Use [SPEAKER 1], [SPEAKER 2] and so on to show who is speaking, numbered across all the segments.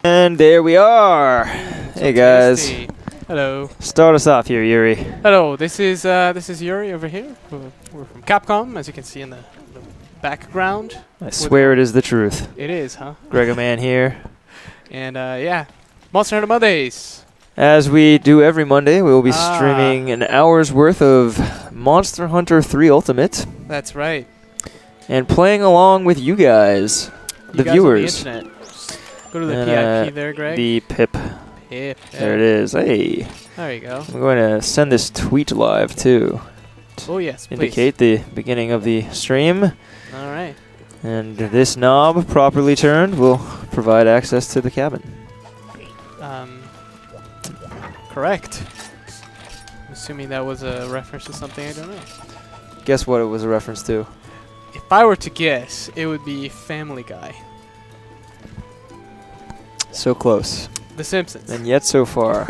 [SPEAKER 1] And there we are. Hey guys.
[SPEAKER 2] Tasty. Hello.
[SPEAKER 1] Start us off here, Yuri.
[SPEAKER 2] Hello. This is Yuri over here. We're from Capcom, as you can see in the background.
[SPEAKER 1] I swear it is the truth.
[SPEAKER 2] It is, huh?
[SPEAKER 1] Grega Man here.
[SPEAKER 2] And yeah, Monster Hunter Mondays.
[SPEAKER 1] As we do every Monday, we will be streaming an hour's worth of Monster Hunter 3 Ultimate.
[SPEAKER 2] That's right.
[SPEAKER 1] And playing along with you guys, the viewers.
[SPEAKER 2] On the internet. Go to the PIP there, Greg.
[SPEAKER 1] The pip.
[SPEAKER 2] Pip.
[SPEAKER 1] There it is. Hey.
[SPEAKER 2] There you go.
[SPEAKER 1] I'm going to send this tweet live too.
[SPEAKER 2] Oh yes, please.
[SPEAKER 1] Indicate the beginning of the stream.
[SPEAKER 2] All right.
[SPEAKER 1] And this knob, properly turned, will provide access to the cabin.
[SPEAKER 2] Correct. I'm assuming that was a reference to something I don't know.
[SPEAKER 1] Guess what it was a reference to?
[SPEAKER 2] If I were to guess, it would be Family Guy.
[SPEAKER 1] So close.
[SPEAKER 2] The Simpsons.
[SPEAKER 1] And yet so far.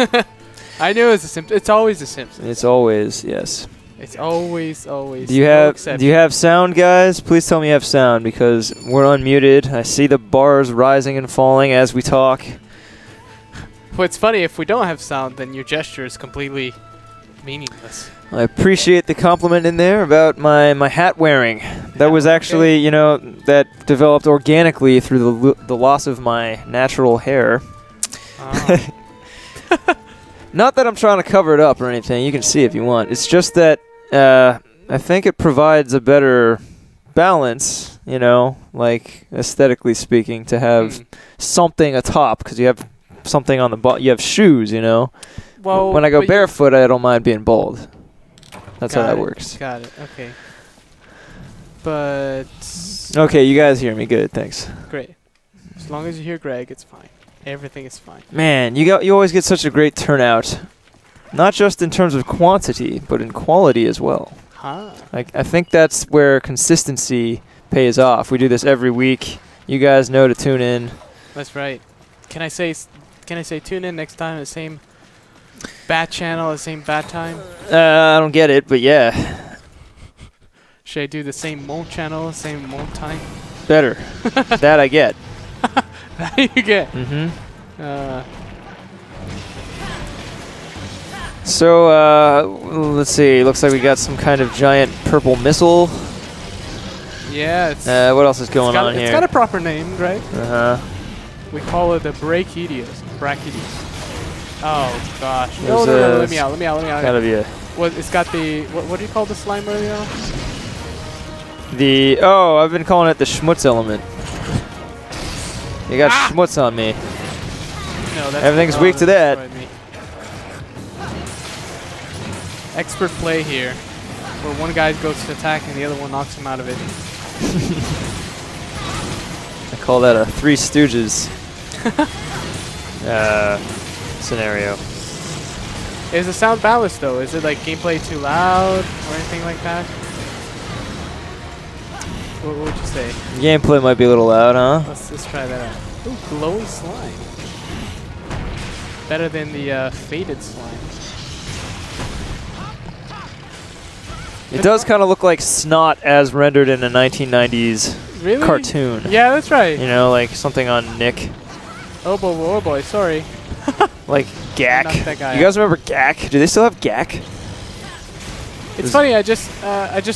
[SPEAKER 2] I knew it was The Simpsons. It's always The Simpsons.
[SPEAKER 1] It's always, yes.
[SPEAKER 2] It's always.
[SPEAKER 1] Do you have sound, guys? Please tell me you have sound, because we're unmuted. I see the bars rising and falling as we talk.
[SPEAKER 2] Well, it's funny, if we don't have sound, then your gesture is completely meaningless.
[SPEAKER 1] I appreciate the compliment in there about my hat wearing. That was actually, you know, that developed organically through the loss of my natural hair. Not that I'm trying to cover it up or anything. You can see if you want. It's just that I think it provides a better balance, you know, like aesthetically speaking, to have something atop, because you have something on the bottom. You have shoes, you know. Well, when I go barefoot, I don't mind being bald. That's how that works.
[SPEAKER 2] Got it. Okay. But
[SPEAKER 1] okay, you guys hear me good. Thanks.
[SPEAKER 2] Great. As long as you hear Greg, it's fine. Everything is fine.
[SPEAKER 1] Man, you always get such a great turnout, not just in terms of quantity, but in quality as well.
[SPEAKER 2] Huh.
[SPEAKER 1] Like, I think that's where consistency pays off. We do this every week. You guys know to tune in. That's
[SPEAKER 2] right. Can I say tune in next time, the same bat channel, the same bat time?
[SPEAKER 1] I don't get it, but yeah.
[SPEAKER 2] Should I do the same Mon channel, same Mon time?
[SPEAKER 1] Better. That I get.
[SPEAKER 2] That you get.
[SPEAKER 1] Mm-hmm. So, let's see. Looks like we got some kind of giant purple missile.
[SPEAKER 2] Yeah. It's
[SPEAKER 1] what else is going on here?
[SPEAKER 2] It's got a proper name, right?
[SPEAKER 1] Uh-huh.
[SPEAKER 2] We call it the Brachidios. Oh, gosh. No, let me out.
[SPEAKER 1] Gotta be a...
[SPEAKER 2] Well, it's got the... What do you call the slime earlier on?
[SPEAKER 1] Oh, I've been calling it the schmutz element. You got schmutz on me.
[SPEAKER 2] No, that's
[SPEAKER 1] everything's weak to that.
[SPEAKER 2] Expert play here, where one guy goes to attack and the other one knocks him out of it.
[SPEAKER 1] I call that a Three Stooges scenario.
[SPEAKER 2] Is the sound balanced though? Is it like gameplay too loud or anything like that? What would you say?
[SPEAKER 1] Gameplay might be a little loud, huh?
[SPEAKER 2] Let's try that out. Ooh, glowy slime. Better than the faded slime.
[SPEAKER 1] It does kind of look like snot as rendered in a 1990s cartoon.
[SPEAKER 2] Yeah, that's right.
[SPEAKER 1] You know, like something on Nick.
[SPEAKER 2] Oh boy, sorry.
[SPEAKER 1] Like Gak.
[SPEAKER 2] That guy
[SPEAKER 1] you guys remember Gak? Do they still have Gak?
[SPEAKER 2] It's funny, I just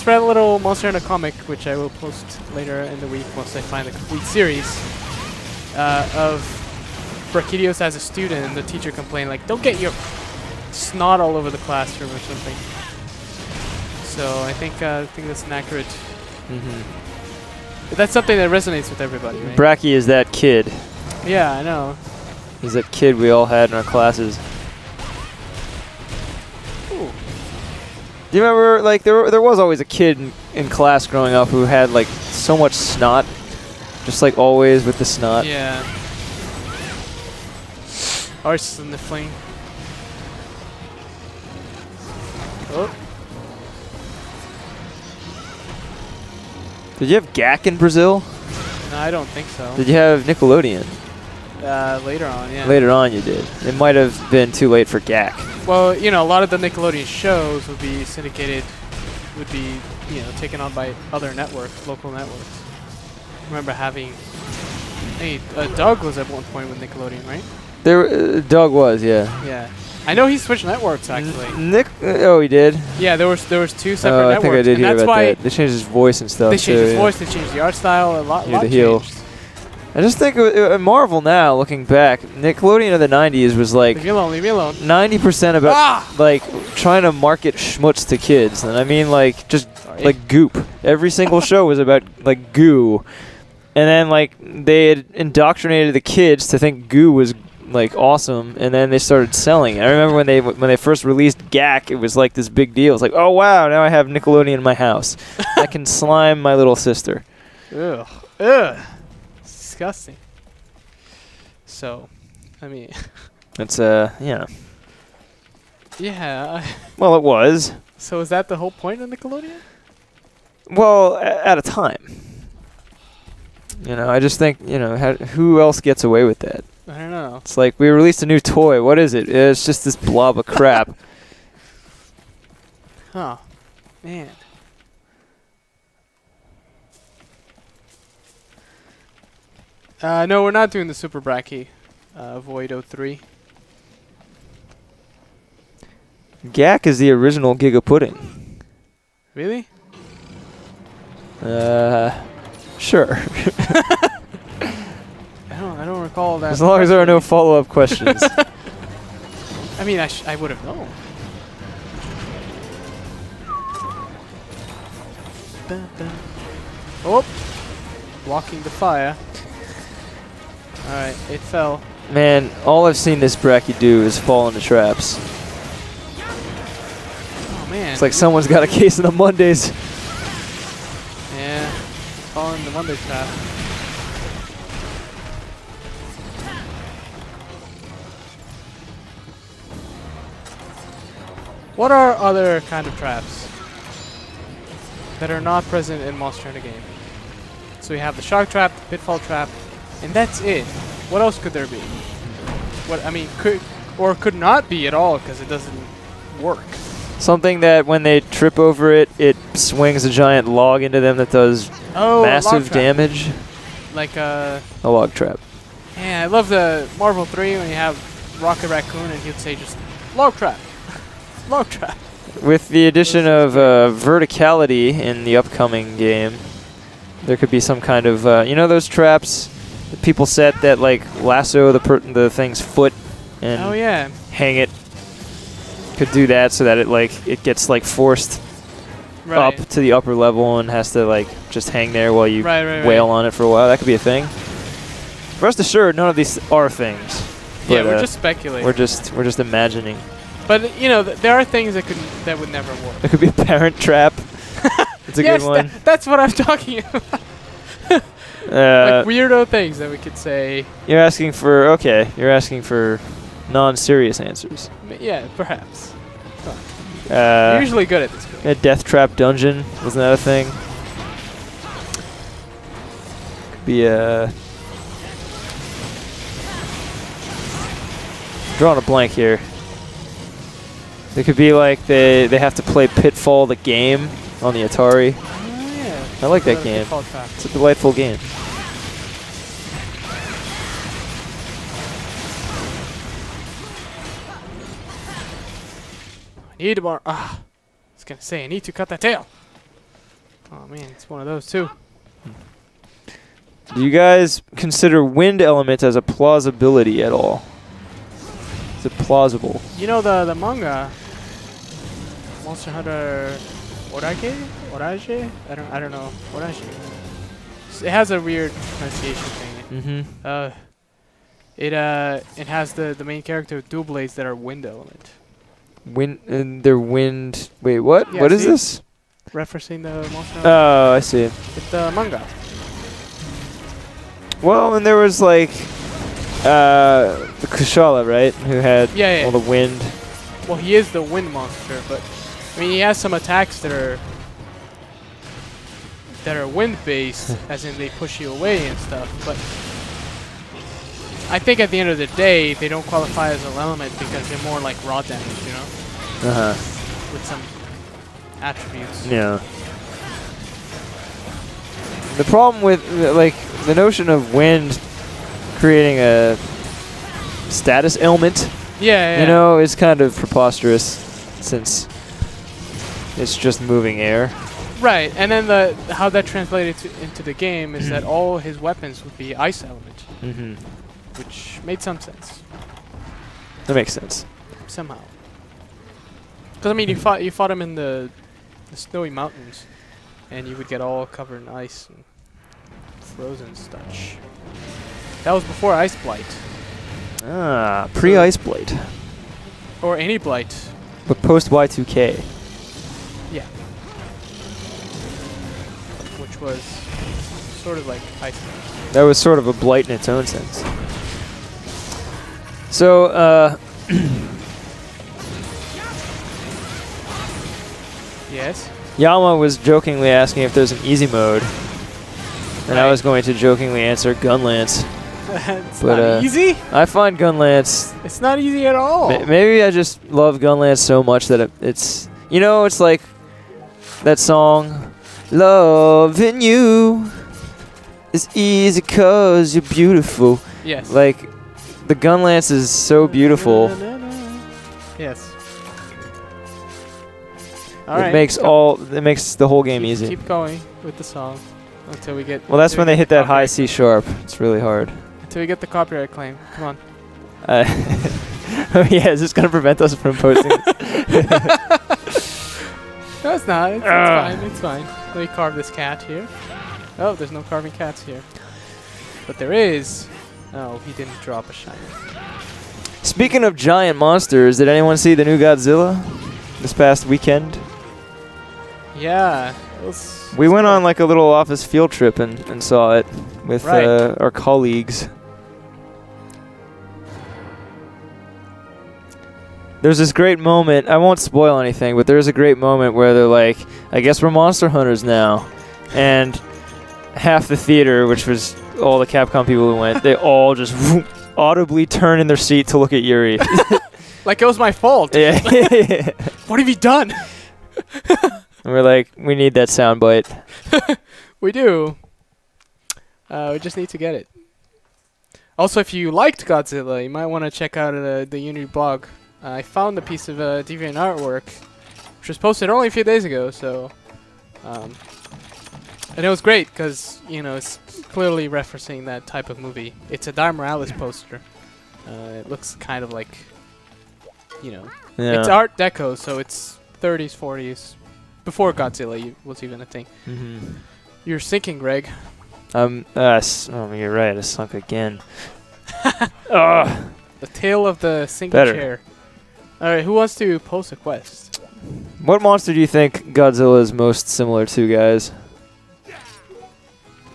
[SPEAKER 2] read a little Monster Hunter comic, which I will post later in the week once I find the complete series, of Brachidios as a student, and the teacher complained, like, don't get your snot all over the classroom or something. So I think that's an accurate... But that's something that resonates with everybody, right?
[SPEAKER 1] Brachy is that kid.
[SPEAKER 2] Yeah, I know.
[SPEAKER 1] He's that kid we all had in our classes.
[SPEAKER 2] Ooh.
[SPEAKER 1] Do you remember, like, there was always a kid in class growing up who had, like, so much snot. Just, like, always with the snot.
[SPEAKER 2] Yeah. Ours sniffling. Oh.
[SPEAKER 1] Did you have Gak in Brazil?
[SPEAKER 2] No, I don't think so.
[SPEAKER 1] Did you have Nickelodeon?
[SPEAKER 2] Later on, yeah.
[SPEAKER 1] Later on you did. It might have been too late for Gak.
[SPEAKER 2] Well, you know, a lot of the Nickelodeon shows would be syndicated, would be, you know, taken on by other networks, local networks. I remember having Hey, Doug was at one point with Nickelodeon, right?
[SPEAKER 1] There, Doug was, yeah.
[SPEAKER 2] Yeah. I know he switched networks actually.
[SPEAKER 1] Nick, oh, he did.
[SPEAKER 2] Yeah, there was 2 separate
[SPEAKER 1] Oh, I
[SPEAKER 2] networks.
[SPEAKER 1] think I did
[SPEAKER 2] and
[SPEAKER 1] hear
[SPEAKER 2] that's
[SPEAKER 1] about
[SPEAKER 2] why
[SPEAKER 1] that. They changed his voice and stuff.
[SPEAKER 2] they changed his
[SPEAKER 1] yeah.
[SPEAKER 2] voice. They changed the art style. A lot.
[SPEAKER 1] Yeah, the heel.
[SPEAKER 2] Changed.
[SPEAKER 1] I just think Marvel now, looking back, Nickelodeon of the '90s was like
[SPEAKER 2] Leave me alone. Leave me alone.
[SPEAKER 1] 90% about like trying to market schmutz to kids, and I mean like just like goop. Every single show was about like goo, and then like they had indoctrinated the kids to think goo was like awesome, and then they started selling it. I remember when they first released GAC, it was like this big deal. It's like, oh wow, now I have Nickelodeon in my house. I can slime my little sister.
[SPEAKER 2] Ugh. Ugh. Disgusting. So, I mean,
[SPEAKER 1] It's yeah.
[SPEAKER 2] Yeah.
[SPEAKER 1] Well, it was.
[SPEAKER 2] So is that the whole point of Nickelodeon?
[SPEAKER 1] Well, at a time. You know, I just think, you know, who else gets away with that?
[SPEAKER 2] I don't know.
[SPEAKER 1] It's like we released a new toy. What is it? It's just this blob of crap.
[SPEAKER 2] Huh. Man. No, we're not doing the Super Bracky Void 03.
[SPEAKER 1] GAC is the original Giga Pudding.
[SPEAKER 2] Really?
[SPEAKER 1] Sure.
[SPEAKER 2] I don't recall that.
[SPEAKER 1] As long as there are no follow-up questions.
[SPEAKER 2] I mean, I would have known. Oh, blocking the fire. All right, it fell.
[SPEAKER 1] Man, all I've seen this Bracky do is fall into traps.
[SPEAKER 2] Oh man.
[SPEAKER 1] It's like someone's got a case of the Mondays.
[SPEAKER 2] Yeah, fall in the Monday trap. What are other kind of traps that are not present in Monster Hunter game? So we have the shark trap, the pitfall trap, and that's it. What else could there be? What I mean, could not be at all because it doesn't work.
[SPEAKER 1] Something that when they trip over it, it swings a giant log into them that does massive damage.
[SPEAKER 2] Like a
[SPEAKER 1] log trap.
[SPEAKER 2] Yeah, I love the Marvel 3 when you have Rocket Raccoon and he'd say just log trap. Log trap.
[SPEAKER 1] With the addition of verticality in the upcoming game, there could be some kind of, you know those traps that people set that like lasso the thing's foot and hang it? Could do that so that it gets like forced up to the upper level and has to like just hang there while you wail on it for a while. That could be a thing. Rest assured, none of these are things.
[SPEAKER 2] Yeah, we're just speculating.
[SPEAKER 1] We're just imagining.
[SPEAKER 2] But you know, there are things that would never work.
[SPEAKER 1] There could be a parent trap. It's a good one.
[SPEAKER 2] That's what I'm talking about. Like weirdo things that we could say.
[SPEAKER 1] You're asking for You're asking for non-serious answers.
[SPEAKER 2] Yeah, perhaps. You're usually good at this.
[SPEAKER 1] A death trap dungeon, wasn't that a thing? Could be a. Drawing a blank here. It could be like they have to play Pitfall the game on the Atari.
[SPEAKER 2] Oh yeah.
[SPEAKER 1] I like that game. It's a delightful game.
[SPEAKER 2] I need more. I was gonna say I need to cut that tail. Oh man, it's one of those too.
[SPEAKER 1] Do you guys consider wind element as a plausibility at all? Is it plausible?
[SPEAKER 2] You know the manga Monster Hunter Orage? I don't know. Orage. It has a weird pronunciation thing.
[SPEAKER 1] Mm-hmm.
[SPEAKER 2] It has the main character with dual blades that are wind element.
[SPEAKER 1] They're wind. Wait, what?
[SPEAKER 2] Yeah,
[SPEAKER 1] what is this?
[SPEAKER 2] Referencing the Monster Hunter.
[SPEAKER 1] Oh, I see.
[SPEAKER 2] It's the manga.
[SPEAKER 1] Well, and there was like the Kushala, right? Who had all the wind.
[SPEAKER 2] Well, he is the wind monster, but I mean he has some attacks that are wind based, as in they push you away and stuff. But I think at the end of the day, they don't qualify as an element because they're more like raw damage, you know? With some attributes.
[SPEAKER 1] Yeah. The problem with like the notion of wind creating a status ailment.
[SPEAKER 2] Yeah.
[SPEAKER 1] You know, it's kind of preposterous since it's just moving air.
[SPEAKER 2] Right, and then how that translated into the game is that all his weapons would be ice element, which made some sense.
[SPEAKER 1] That makes sense.
[SPEAKER 2] Somehow. Because I mean, you fought him in the snowy mountains, and you would get all covered in ice and frozen such. That was before Ice Blight.
[SPEAKER 1] Ah, pre-Ice Blight.
[SPEAKER 2] Or any blight.
[SPEAKER 1] But post Y2K.
[SPEAKER 2] Yeah. Which was sort of like Ice Blight.
[SPEAKER 1] That was sort of a blight in its own sense. So,
[SPEAKER 2] yes?
[SPEAKER 1] Yama was jokingly asking if there's an easy mode. And I
[SPEAKER 2] Right.
[SPEAKER 1] was going to jokingly answer Gunlance.
[SPEAKER 2] It's
[SPEAKER 1] But,
[SPEAKER 2] not easy.
[SPEAKER 1] I find Gunlance...
[SPEAKER 2] It's not easy at all.
[SPEAKER 1] Maybe I just love Gunlance so much that it's... You know, it's like that song, Loving You is easy 'cause you're beautiful.
[SPEAKER 2] Yes.
[SPEAKER 1] Like, the Gunlance is so beautiful.
[SPEAKER 2] Yes.
[SPEAKER 1] It makes the whole game easy.
[SPEAKER 2] Keep going with the song until we get...
[SPEAKER 1] Well, that's
[SPEAKER 2] until
[SPEAKER 1] when
[SPEAKER 2] we
[SPEAKER 1] they
[SPEAKER 2] get
[SPEAKER 1] hit
[SPEAKER 2] the
[SPEAKER 1] that high
[SPEAKER 2] copyright-
[SPEAKER 1] C sharp. It's really hard.
[SPEAKER 2] Until we get the copyright claim. Come on.
[SPEAKER 1] Oh yeah, is this gonna prevent us from posting?
[SPEAKER 2] No, it's not. It's fine. It's fine. Let me carve this cat here. Oh, there's no carving cats here. But there is. Oh, he didn't drop a shiny.
[SPEAKER 1] Speaking of giant monsters, did anyone see the new Godzilla this past weekend?
[SPEAKER 2] Yeah.
[SPEAKER 1] We went on like a little office field trip and saw it with our colleagues. There's this great moment, I won't spoil anything, but there's a great moment where they're like, I guess we're monster hunters now. And half the theater, which was all the Capcom people who went, they all just audibly turn in their seat to look at Yuri.
[SPEAKER 2] Like it was my fault.
[SPEAKER 1] Yeah.
[SPEAKER 2] What have you done?
[SPEAKER 1] And we're like, we need that soundbite.
[SPEAKER 2] We do. We just need to get it. Also, if you liked Godzilla, you might want to check out the Unity blog. I found a piece of deviant artwork, which was posted only a few days ago, so... and it was great, because, you know, it's clearly referencing that type of movie. It's a Dire Morales poster. It looks kind of like, you know...
[SPEAKER 1] Yeah.
[SPEAKER 2] It's Art Deco, so it's 30s, 40s. Before Godzilla was even a thing. You're sinking, Greg.
[SPEAKER 1] Oh, you're right, I sunk again. Ugh.
[SPEAKER 2] The tale of the sinking
[SPEAKER 1] Better.
[SPEAKER 2] chair. Alright, who wants to post a quest?
[SPEAKER 1] What monster do you think Godzilla is most similar to, guys?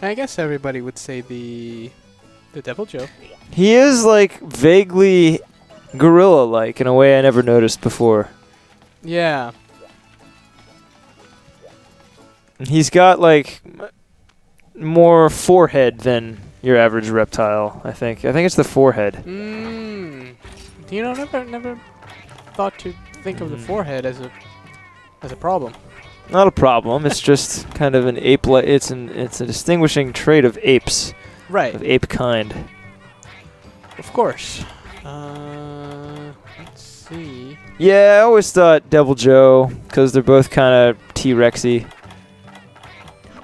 [SPEAKER 2] I guess everybody would say the Devil Joe.
[SPEAKER 1] He is, like, vaguely gorilla-like in a way I never noticed before.
[SPEAKER 2] Yeah.
[SPEAKER 1] He's got, like, more forehead than your average reptile, I think. I think it's the forehead.
[SPEAKER 2] You know, never thought to think of the forehead as a problem.
[SPEAKER 1] Not a problem. It's just kind of an ape. It's a distinguishing trait of apes.
[SPEAKER 2] Right.
[SPEAKER 1] Of ape kind.
[SPEAKER 2] Of course. Let's see.
[SPEAKER 1] Yeah, I always thought Devil Joe, because they're both kind of T-Rexy.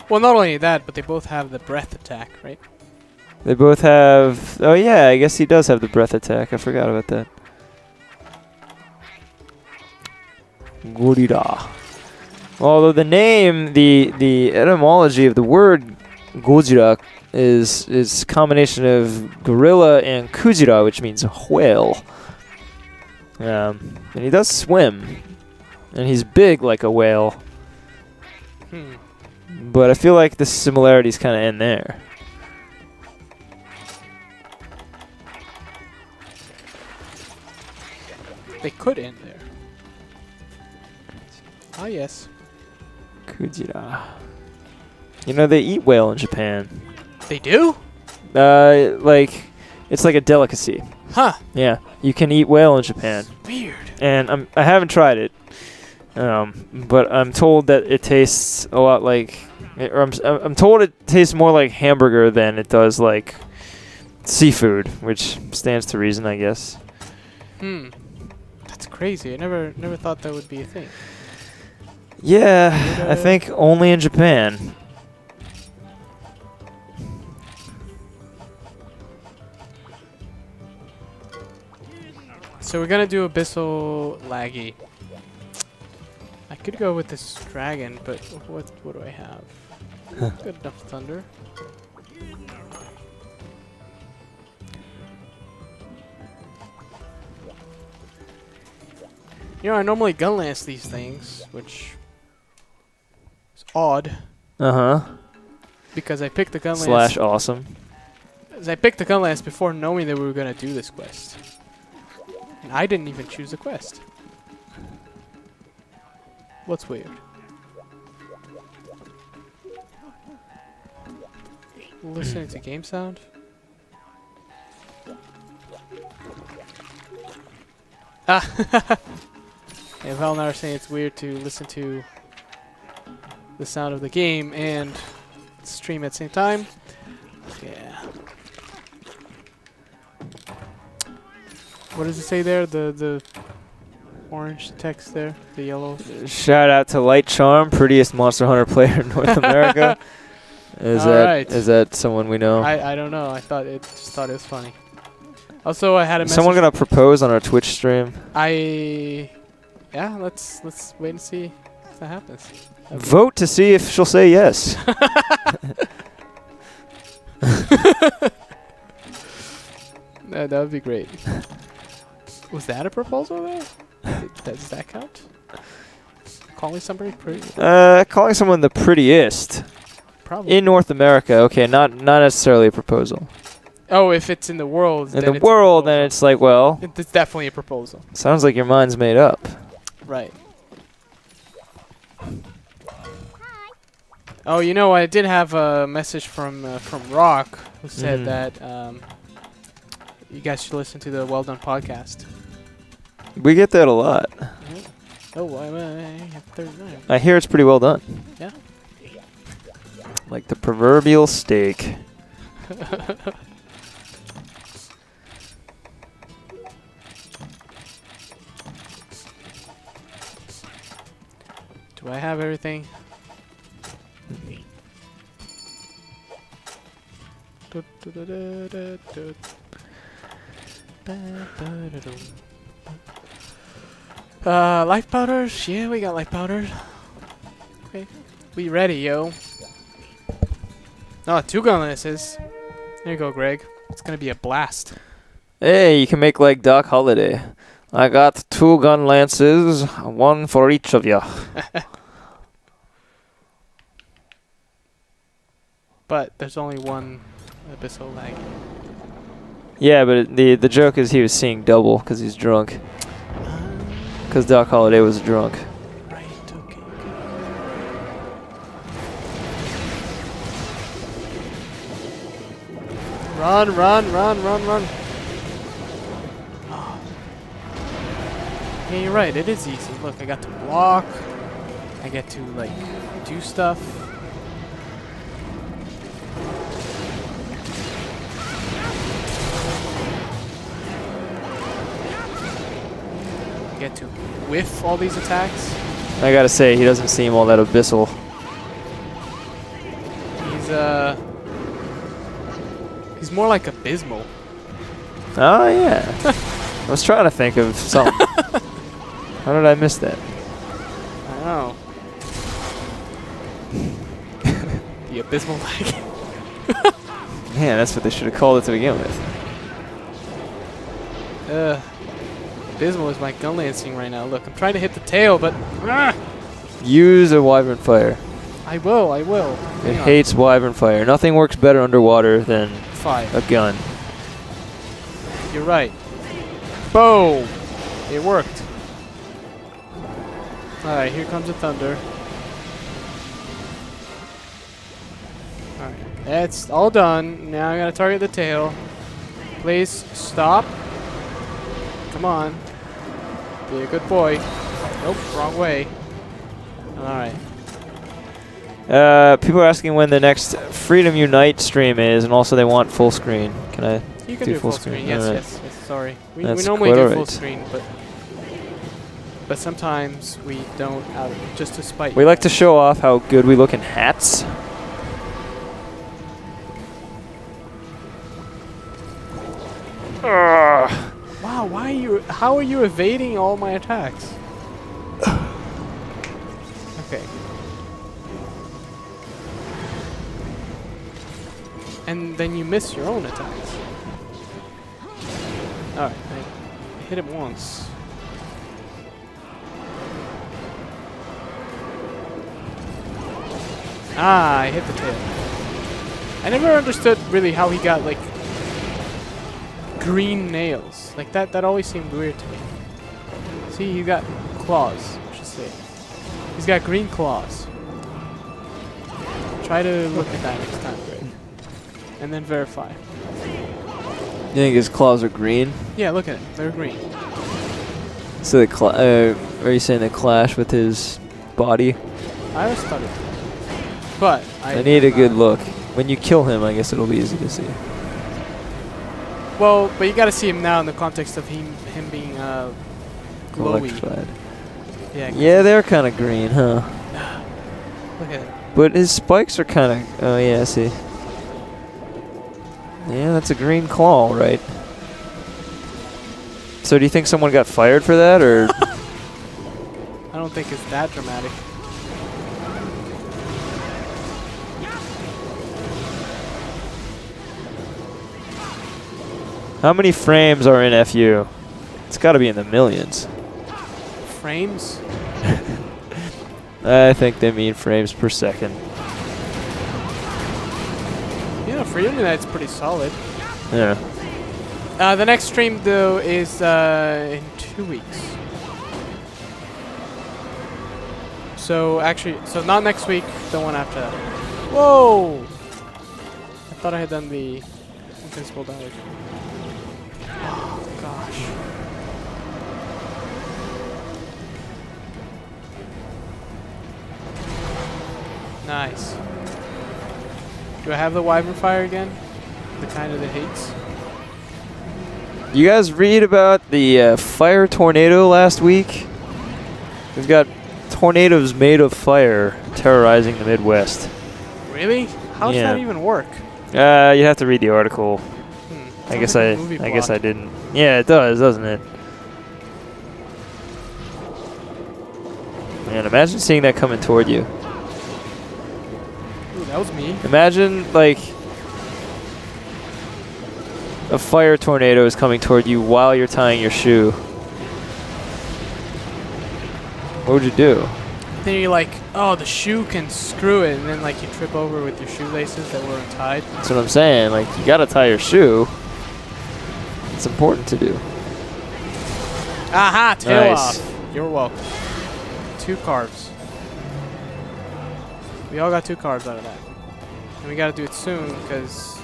[SPEAKER 2] Well, not only that, but they both have the breath attack, right?
[SPEAKER 1] They both have... Oh yeah, I guess he does have the breath attack. I forgot about that. Gorilla. Although the name, the etymology of the word Godzilla is a combination of gorilla and kujira, which means whale. And he does swim. And he's big like a whale. But I feel like the similarities kind of end there.
[SPEAKER 2] They could end there. Ah, yes.
[SPEAKER 1] Kujira. You know, they eat whale in Japan.
[SPEAKER 2] They do?
[SPEAKER 1] Like, it's like a delicacy.
[SPEAKER 2] Huh.
[SPEAKER 1] Yeah, you can eat whale in Japan.
[SPEAKER 2] Weird.
[SPEAKER 1] And I haven't tried it. But I'm told that it tastes a lot like... Or I'm told it tastes more like hamburger than it does like seafood, which stands to reason, I guess.
[SPEAKER 2] That's crazy. I never thought that would be a thing.
[SPEAKER 1] Yeah, I think only in Japan.
[SPEAKER 2] So we're gonna do Abyssal Laggy. I could go with this dragon, but what do I have? Good enough thunder. You know, I normally gun lance these things, which is odd. Because I picked the gun lance.
[SPEAKER 1] / awesome.
[SPEAKER 2] I picked the gun lance before knowing that we were gonna do this quest. And I didn't even choose the quest. What's weird? Listening to game sound? Ah! And Val and I are saying it's weird to listen to the sound of the game and stream at the same time. Yeah. What does it say there? The orange text there, the yellow.
[SPEAKER 1] Shout out to Light Charm, prettiest Monster Hunter player in North America. Is that someone we know?
[SPEAKER 2] I don't know. I just thought it was funny. Also, I had a message.
[SPEAKER 1] Someone gonna propose on our Twitch stream?
[SPEAKER 2] Yeah, let's wait and see if that happens.
[SPEAKER 1] Vote to see if she'll say yes.
[SPEAKER 2] That would be great. Was that a proposal there? Does that count? Calling somebody pretty?
[SPEAKER 1] Calling someone the prettiest.
[SPEAKER 2] Probably.
[SPEAKER 1] In North America, okay, not necessarily a proposal.
[SPEAKER 2] Oh, if it's in the world.
[SPEAKER 1] In the world, then it's like, well.
[SPEAKER 2] It's definitely a proposal.
[SPEAKER 1] Sounds like your mind's made up.
[SPEAKER 2] Right. Oh, you know, I did have a message from Rock who said that you guys should listen to the Well Done podcast.
[SPEAKER 1] We get that a lot.
[SPEAKER 2] Oh, I have 39.
[SPEAKER 1] I hear it's pretty well done.
[SPEAKER 2] Yeah.
[SPEAKER 1] Like the proverbial steak.
[SPEAKER 2] Do I have everything? Life powders? Yeah, we got life powders. Okay. We ready, yo. Oh, 2 gun lances. There you go, Greg. It's gonna be a blast.
[SPEAKER 1] Hey, you can make like Doc Holliday. I got 2 gun lances, 1 for each of you.
[SPEAKER 2] But there's only one Abyssal lag.
[SPEAKER 1] Yeah, but the joke is he was seeing double because he's drunk. Because Doc Holliday was drunk.
[SPEAKER 2] Right, okay. Run, run, run, run, run. Oh. Yeah, you're right, it is easy. Look, I got to block. I get to, like, do stuff. Get to whiff all these attacks.
[SPEAKER 1] I gotta say, he doesn't seem all that abyssal.
[SPEAKER 2] He's more like Abysmal.
[SPEAKER 1] Oh, yeah. I was trying to think of something. How did I miss that?
[SPEAKER 2] I don't know. The Abysmal lag.
[SPEAKER 1] Man, that's what they should have called it to begin with.
[SPEAKER 2] Abysmal is my gun lancing right now. Look, I'm trying to hit the tail, but...
[SPEAKER 1] Use a wyvern fire.
[SPEAKER 2] I will.
[SPEAKER 1] It hates wyvern fire. Nothing works better underwater than a gun.
[SPEAKER 2] You're right. Boom! It worked. Alright, here comes the thunder. Alright, that's all done. Now I gotta target the tail. Please stop. Come on. Be a good boy. Nope, wrong way. Alright.
[SPEAKER 1] People are asking when the next Freedom Unite stream is, and also they want full screen. Can I
[SPEAKER 2] You can do full screen. Yes,
[SPEAKER 1] right.
[SPEAKER 2] yes, yes. Sorry. We
[SPEAKER 1] That's
[SPEAKER 2] normally do
[SPEAKER 1] quite
[SPEAKER 2] full
[SPEAKER 1] alright.
[SPEAKER 2] screen, but sometimes we don't just to spite.
[SPEAKER 1] We like to show off how good we look in hats.
[SPEAKER 2] Wow, why are you? How are you evading all my attacks? Okay. And then you miss your own attacks. Alright, I hit him once. Ah, I hit the tail. I never understood really how he got like green nails. Like that always seemed weird to me. See, he got claws, I should say. He's got green claws. Try to look at that next time, Greg. And then verify.
[SPEAKER 1] You think his claws are green?
[SPEAKER 2] Yeah, look at it. They're green.
[SPEAKER 1] So are you saying they clash with his body?
[SPEAKER 2] I was stunned. But
[SPEAKER 1] I need a good look. When you kill him, I guess it'll be easy to see.
[SPEAKER 2] Well, but you gotta see him now in the context of him being glowy.
[SPEAKER 1] Electrified.
[SPEAKER 2] Yeah.
[SPEAKER 1] Yeah, they're kind of green, huh?
[SPEAKER 2] Look at it.
[SPEAKER 1] But his spikes are kind of... Oh, yeah, I see. Yeah, that's a green claw, right? So do you think someone got fired for that, or...?
[SPEAKER 2] I don't think it's that dramatic.
[SPEAKER 1] How many frames are in FU? It's got to be in the millions.
[SPEAKER 2] Frames?
[SPEAKER 1] I think they mean frames per second.
[SPEAKER 2] Yeah, Freedom Unite's pretty solid.
[SPEAKER 1] Yeah.
[SPEAKER 2] The next stream, though, is in 2 weeks. So, actually, so not next week, the one after that. Whoa! I thought I had done the invincible damage. Oh, gosh. Nice. Do I have the Wyvern Fire again? The kind of it hates?
[SPEAKER 1] You guys read about the fire tornado last week? We've got tornadoes made of fire terrorizing the Midwest.
[SPEAKER 2] Really? How does that even work?
[SPEAKER 1] You have to read the article. I guess I didn't. Yeah, it does, doesn't it? Man, imagine seeing that coming toward you.
[SPEAKER 2] Ooh, that was me.
[SPEAKER 1] Imagine, like, a fire tornado is coming toward you while you're tying your shoe. What would you do?
[SPEAKER 2] Then you're like, oh, the shoe can screw it, and then like you trip over with your shoelaces that were untied.
[SPEAKER 1] That's what I'm saying. Like, you gotta tie your shoe. It's important to do.
[SPEAKER 2] Aha! Tail
[SPEAKER 1] Nice.
[SPEAKER 2] off. You're welcome. 2 carbs. We all got 2 carbs out of that. And we gotta do it soon, because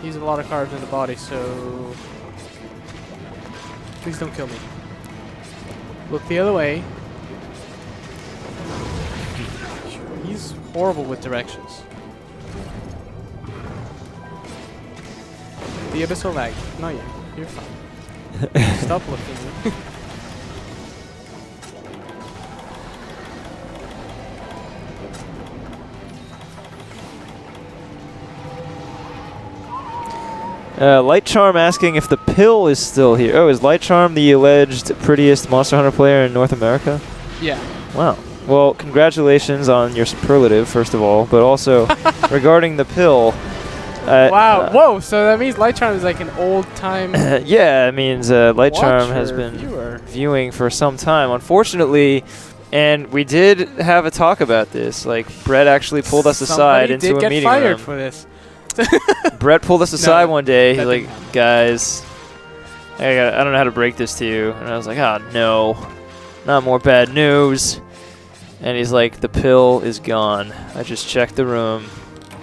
[SPEAKER 2] he's a lot of carbs in the body, so... Please don't kill me. Look the other way. He's horrible with directions. The Abyssal lag. Not yet. You're fine. Stop looking.
[SPEAKER 1] Light Charm asking if the pill is still here. Oh, is Light Charm the alleged prettiest Monster Hunter player in North America?
[SPEAKER 2] Yeah.
[SPEAKER 1] Wow. Well, congratulations on your superlative, first of all, but also regarding the pill.
[SPEAKER 2] Wow. Whoa. So that means Light Charm is like an old time.
[SPEAKER 1] Yeah, it means Light Charm has been viewing for some time. Unfortunately, and we did have a talk about this. Like, Brett actually pulled us aside into a meeting
[SPEAKER 2] fired
[SPEAKER 1] room.
[SPEAKER 2] for this.
[SPEAKER 1] Brett pulled us aside one day. He's
[SPEAKER 2] that
[SPEAKER 1] like,
[SPEAKER 2] didn't happen.
[SPEAKER 1] guys, I don't know how to break this to you. And I was like, oh, no. Not more bad news. And he's like, the pill is gone. I just checked the room.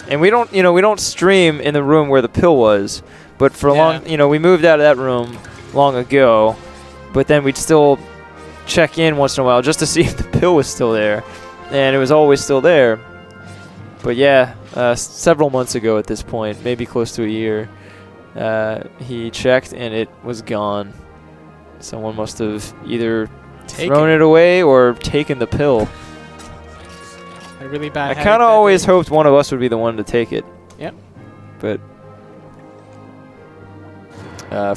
[SPEAKER 1] And we don't stream in the room where the pill was. But for a long, we moved out of that room long ago. But then we'd still check in once in a while just to see if the pill was still there. And it was always still there. But yeah, several months ago at this point, maybe close to a year, he checked and it was gone. Someone must have either thrown it away or taken the pill.
[SPEAKER 2] A really bad.
[SPEAKER 1] I kind of always hoped one of us would be the one to take it.
[SPEAKER 2] Yep.
[SPEAKER 1] But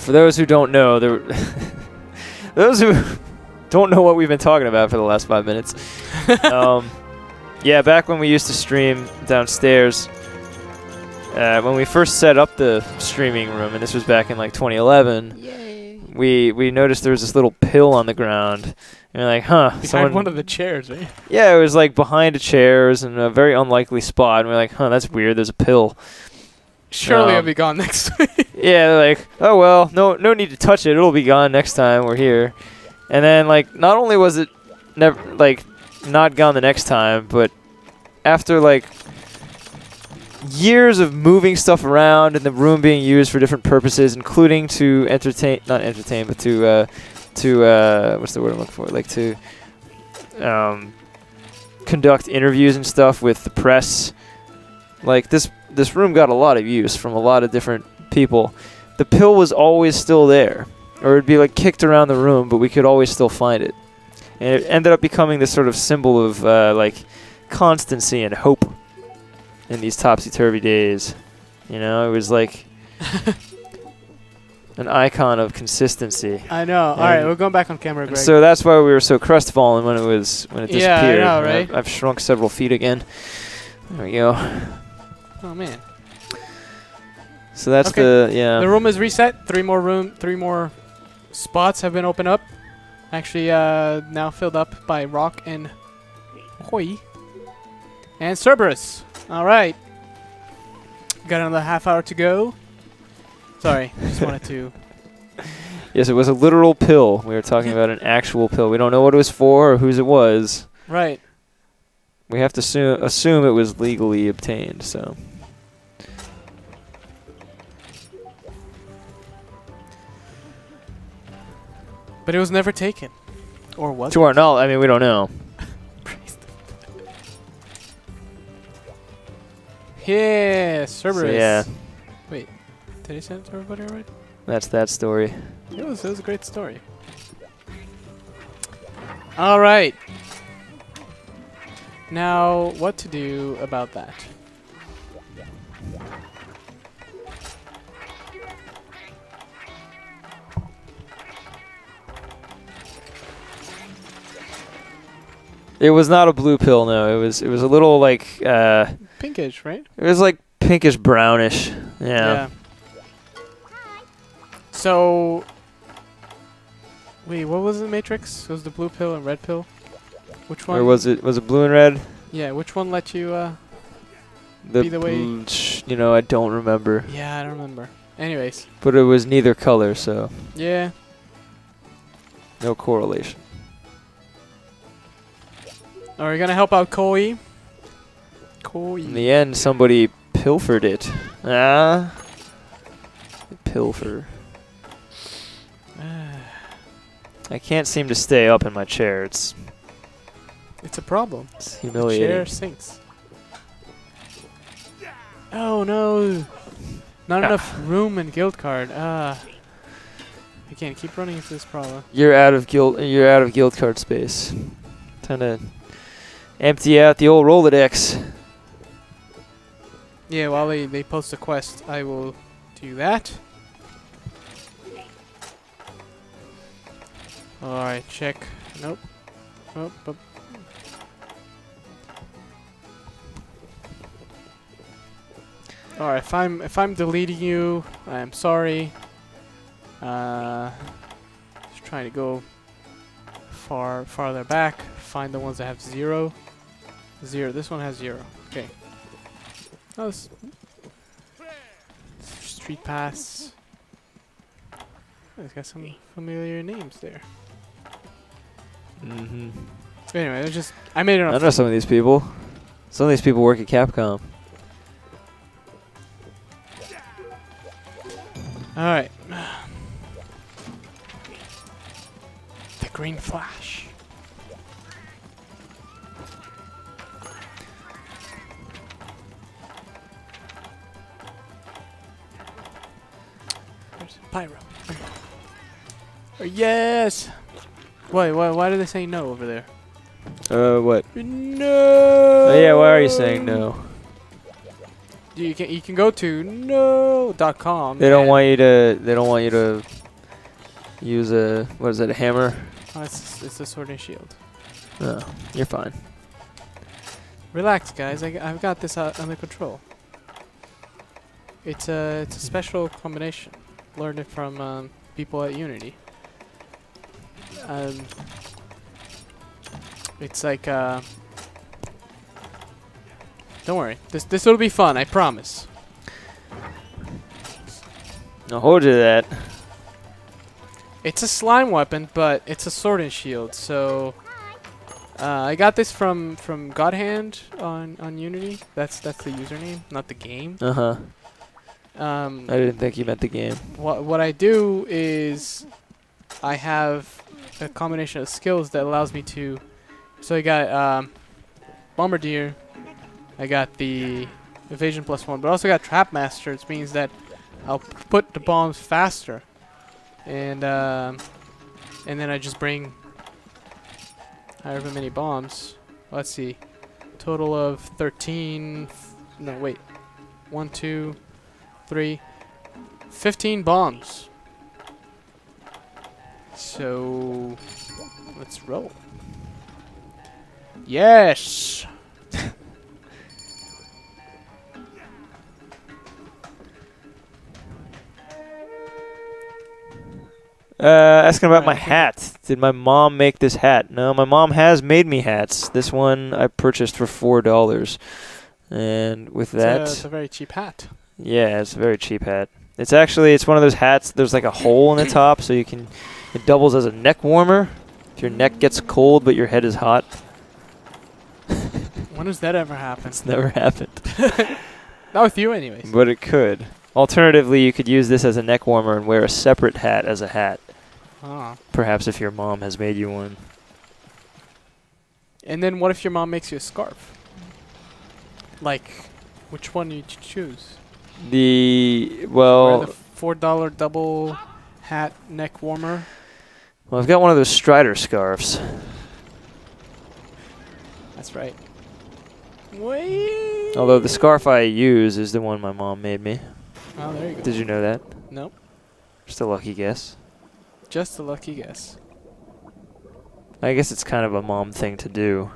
[SPEAKER 1] for those who don't know, those who don't know what we've been talking about for the last 5 minutes. Yeah, back when we used to stream downstairs, when we first set up the streaming room, and this was back in like 2011,
[SPEAKER 2] yay.
[SPEAKER 1] we noticed there was this little pill on the ground. And we're like, huh.
[SPEAKER 2] Behind one of the chairs, right?
[SPEAKER 1] Yeah, it was like behind a chair. It was in a very unlikely spot. And we're like, huh, that's weird. There's a pill.
[SPEAKER 2] Surely it'll be gone next week.
[SPEAKER 1] Yeah, they're like, oh, well, no need to touch it. It'll be gone next time we're here. And then, like, not only was it never, like, not gone the next time, but after, like, years of moving stuff around and the room being used for different purposes, including to not entertain, but to what's the word I'm looking for? Like, to conduct interviews and stuff with the press. Like, this room got a lot of use from a lot of different people. The pill was always still there. Or it'd be like kicked around the room, but we could always still find it. And it ended up becoming this sort of symbol of like constancy and hope in these topsy-turvy days. You know, it was like an icon of consistency.
[SPEAKER 2] I know. All right, we're going back on camera, Greg.
[SPEAKER 1] So that's why we were so crestfallen when it disappeared.
[SPEAKER 2] Yeah, I know, right?
[SPEAKER 1] I've shrunk several feet again. There we go.
[SPEAKER 2] Oh man.
[SPEAKER 1] So that's the
[SPEAKER 2] room is reset. Three more spots have been opened up. Actually, now filled up by Rock and Hoi and Cerberus. All right. Got another half hour to go. Sorry, just wanted to.
[SPEAKER 1] Yes, it was a literal pill. We were talking about an actual pill. We don't know what it was for or whose it was.
[SPEAKER 2] Right.
[SPEAKER 1] We have to assume it was legally obtained. So.
[SPEAKER 2] But it was never taken. Or was it?
[SPEAKER 1] To our knowledge, I mean, we don't know.
[SPEAKER 2] Yeah, Cerberus.
[SPEAKER 1] So, yeah.
[SPEAKER 2] Wait, did he send it to everybody already?
[SPEAKER 1] That's that story.
[SPEAKER 2] It was a great story. All right. Now, what to do about that?
[SPEAKER 1] It was not a blue pill, no. It was a little like
[SPEAKER 2] pinkish, right?
[SPEAKER 1] It was like pinkish brownish. Yeah.
[SPEAKER 2] So wait, what was the Matrix? It was the blue pill and red pill? Which one?
[SPEAKER 1] Or was it blue and red?
[SPEAKER 2] Yeah, which one let you be the way
[SPEAKER 1] you know, I don't remember.
[SPEAKER 2] Yeah, I don't remember. Anyways.
[SPEAKER 1] But it was neither color, so
[SPEAKER 2] yeah.
[SPEAKER 1] No correlation.
[SPEAKER 2] Are we gonna help out Koi?
[SPEAKER 1] In the end, somebody pilfered it. Pilfer. I can't seem to stay up in my chair. It's
[SPEAKER 2] a problem.
[SPEAKER 1] It's humiliating.
[SPEAKER 2] The chair sinks. Oh no! Not enough room and guild card. I can't keep running into this problem.
[SPEAKER 1] You're out of guild card space. Time to empty out the old Rolodex.
[SPEAKER 2] Yeah, while they post a quest, I will do that. Alright, check. Nope. Oh, Alright, if I'm deleting you, I'm sorry. Just trying to go farther back, find the ones that have 0. This one has 0. Okay. Oh, this Street Pass. Oh, it's got some familiar names there. Anyway, I made it up.
[SPEAKER 1] I know some of these people. Some of these people work at Capcom.
[SPEAKER 2] Alright. The Green Flash. flames. Pyro. Oh, yes! Why do they say no over there?
[SPEAKER 1] What?
[SPEAKER 2] No!
[SPEAKER 1] Oh, yeah, why are you saying no?
[SPEAKER 2] You can go to no.com.
[SPEAKER 1] They don't want you to use a, what is it, a hammer?
[SPEAKER 2] Oh, it's a sword and shield.
[SPEAKER 1] Oh, you're fine.
[SPEAKER 2] Relax, guys. I've got this under control. It's a special combination. Learned it from people at Unity. It's like don't worry. This will be fun. I promise.
[SPEAKER 1] I'll hold you to that.
[SPEAKER 2] It's a slime weapon, but it's a sword and shield. So I got this from Godhand on Unity. That's the username, not the game. I
[SPEAKER 1] didn't think you meant the game.
[SPEAKER 2] What I do is I have a combination of skills that allows me to. So I got Bombardier. I got the evasion +1, but I also got Trap Master. Which means that I'll put the bombs faster, and then I just bring however many bombs. Let's see, total of 13. No, wait, 1, 2, 3, 15 bombs. So let's roll. Yes.
[SPEAKER 1] Asking about my hat. Did my mom make this hat? No, my mom has made me hats. This one I purchased for $4, and with that,
[SPEAKER 2] it's a very cheap hat.
[SPEAKER 1] Yeah, it's a very cheap hat. It's one of those hats. There's like a hole in the top, so it doubles as a neck warmer. If your neck gets cold but your head is hot.
[SPEAKER 2] When does that ever happen?
[SPEAKER 1] It's never happened.
[SPEAKER 2] Not with you, anyways.
[SPEAKER 1] But it could. Alternatively, you could use this as a neck warmer and wear a separate hat as a hat.
[SPEAKER 2] Ah.
[SPEAKER 1] Perhaps if your mom has made you one.
[SPEAKER 2] And then what if your mom makes you a scarf? Like, which one do you choose?
[SPEAKER 1] Well,
[SPEAKER 2] the $4 double hat neck warmer.
[SPEAKER 1] Well, I've got one of those Strider scarves.
[SPEAKER 2] That's right. Wait.
[SPEAKER 1] Although the scarf I use is the one my mom made me.
[SPEAKER 2] Oh, there you go.
[SPEAKER 1] Did you know that?
[SPEAKER 2] Nope.
[SPEAKER 1] Just a lucky guess.
[SPEAKER 2] Just a lucky guess.
[SPEAKER 1] I guess it's kind of a mom thing to do.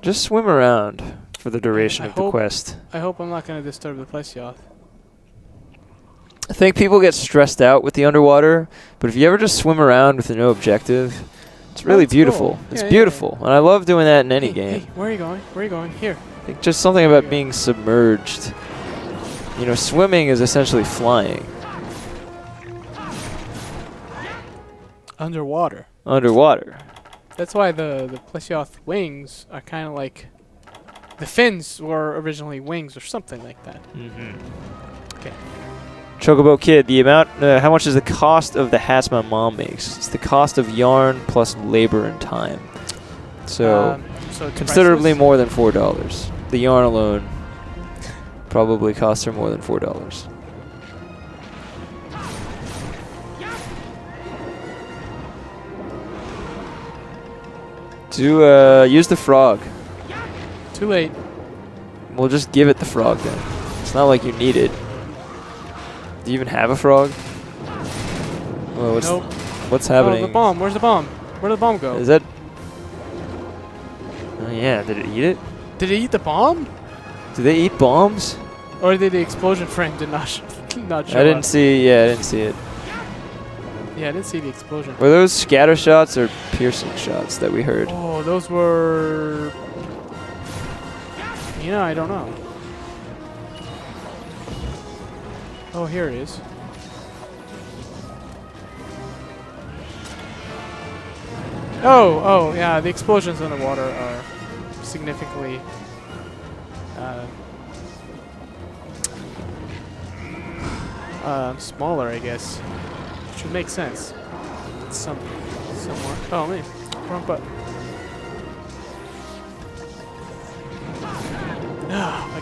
[SPEAKER 1] Just swim around for the duration of the quest.
[SPEAKER 2] I hope I'm not going to disturb the Plesioth.
[SPEAKER 1] I think people get stressed out with the underwater, but if you ever just swim around with no objective, it's really beautiful.
[SPEAKER 2] Cool.
[SPEAKER 1] It's beautiful, and I love doing that in any game.
[SPEAKER 2] Hey, where are you going? Where are you going? Here.
[SPEAKER 1] I think just something about being submerged. You know, swimming is essentially flying.
[SPEAKER 2] Underwater.
[SPEAKER 1] Underwater.
[SPEAKER 2] That's why the Plesioth wings are kind of like... The fins were originally wings or something like that.
[SPEAKER 1] Mm-hmm.
[SPEAKER 2] Okay.
[SPEAKER 1] Chocobo Kid, the amount, how much is the cost of the hats my mom makes? It's the cost of yarn plus labor and time. So considerably
[SPEAKER 2] priceless?
[SPEAKER 1] more than $4. The yarn alone probably costs her more than $4. Use the frog.
[SPEAKER 2] Too late.
[SPEAKER 1] We'll just give it the frog then. It's not like you need it. Do you even have a frog? Oh,
[SPEAKER 2] Nope.
[SPEAKER 1] What's happening?
[SPEAKER 2] Oh, the bomb. Where's the bomb? Where did the bomb go?
[SPEAKER 1] Is that... Oh, yeah. Did it eat it?
[SPEAKER 2] Did it eat the bomb?
[SPEAKER 1] Do they eat bombs?
[SPEAKER 2] Or did the explosion frame not show
[SPEAKER 1] I didn't see... Yeah, I didn't see it.
[SPEAKER 2] Yeah, I didn't see the explosion.
[SPEAKER 1] Were those scatter shots or piercing shots that we heard?
[SPEAKER 2] Oh, those were... You know, I don't know. Oh, here it is. Oh, yeah, the explosions in the water are significantly smaller, I guess. Which would make sense. Somewhat. Oh, man. Wrong button.